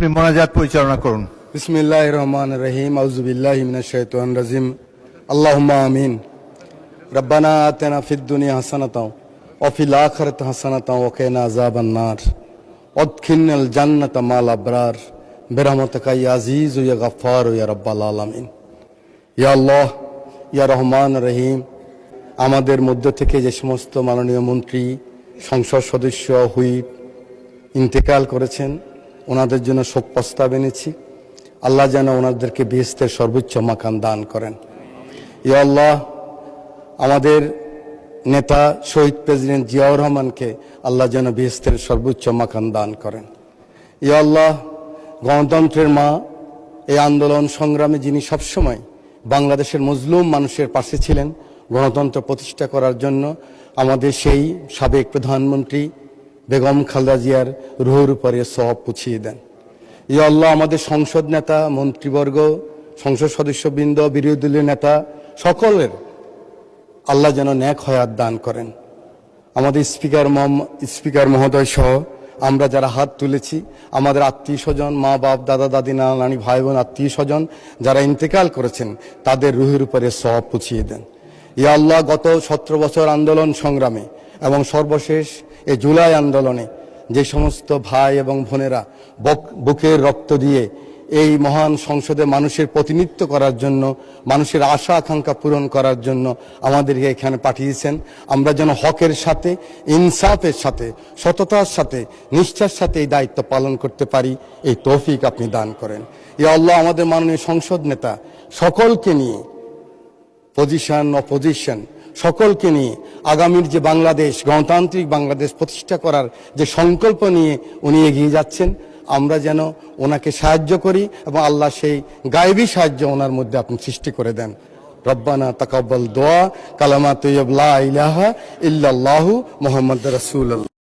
আপনি মোনাজাত পরিচালনা করুন। বিসমিল্লাহির রহমানির রহিম আউযুবিল্লাহি মিনাশ শাইতানির রাজিম আল্লাহুম্মা আমিন। রব্বানা আতিনা ফিদ দুনিয়া হাসানাতাও ওয়া ফিল আখিরাতি হাসানাতাও ওয়া কিনা আযাবান নার ওয়াদখিলনাল জান্নাতা মাল আবরার বিরহমাতিকা ইয়া আজিজ ইয়া গফফার ইয়া রাব্বাল আলামিন। ইয়া আল্লাহ, ইয়া রহমান রহিম, আমাদের মধ্য থেকে যে সমস্ত মাননীয় মন্ত্রী, সংসদ সদস্য, হুইপ ইন্তেকাল করেছেন, ওনাদের জন্য শোক প্রস্তাব এনেছি। আল্লাহ যেন ওনাদেরকে বেহেশতের সর্বোচ্চ মাকাম দান করেন। ইয়া আল্লাহ, আমাদের নেতা শহীদ প্রেসিডেন্ট জিয়াউর রহমানকে আল্লাহ যেন বেহেশতের সর্বোচ্চ মাকাম দান করেন। ইয়া আল্লাহ, গণতন্ত্রের মা, এই আন্দোলন সংগ্রামে যিনি সবসময় বাংলাদেশের মজলুম মানুষের পাশে ছিলেন, গণতন্ত্র প্রতিষ্ঠা করার জন্য আমাদের সেই সাবেক প্রধানমন্ত্রী বেগম খালেদা জিয়ার রুহের উপরে সওয়াব পুছিয়ে দেন। ইয়া আল্লাহ, আমাদের সংসদ নেতা, মন্ত্রীবর্গ, সংসদ সদস্যবৃন্দ, বিরোধী দলীয় নেতা সকলের আল্লাহ যেন নেক হায়াত দান করেন। আমাদের স্পিকার মহোদয় সহ আমরা যারা হাত তুলেছি, আমাদের আত্মীয় স্বজন, মা বাপ, দাদা দাদি, নানা নানি, ভাই বোন, আত্মীয় স্বজন যারা ইন্তেকাল করেছেন, তাদের রুহের উপরে সওয়াব পুছিয়ে দেন। ইয়া আল্লাহ, গত 17 বছর আন্দোলন সংগ্রামে এবং সর্বশেষ এই জুলাই আন্দোলনে যে সমস্ত ভাই এবং বোনেরা বুকের রক্ত দিয়ে এই মহান সংসদে মানুষের প্রতিনিধিত্ব করার জন্য, মানুষের আশা আকাঙ্ক্ষা পূরণ করার জন্য আমাদেরকে এখানে পাঠিয়েছেন, আমরা যেন হকের সাথে, ইনসাফের সাথে, সততার সাথে, নিষ্ঠার সাথে এই দায়িত্ব পালন করতে পারি, এই তৌফিক আপনি দান করেন। ইয়া আল্লাহ, আমাদের মাননীয় সংসদ নেতা সকলকে নিয়ে, পজিশন অপোজিশন সকলকে নিয়ে আগামীর যে বাংলাদেশ, গণতান্ত্রিক বাংলাদেশ প্রতিষ্ঠা করার যে সংকল্প নিয়ে উনি এগিয়ে যাচ্ছেন, আমরা যেন ওনাকে সাহায্য করি এবং আল্লাহ সেই গায়েবী সাহায্য ওনার মধ্যে আপনি সৃষ্টি করে দেন। রব্বানা তাকাব্বাল দোয়া, কালামা তৈয়ব লা ইলাহা ইল্লাল্লাহু মুহাম্মাদুর রাসূলুল্লাহ।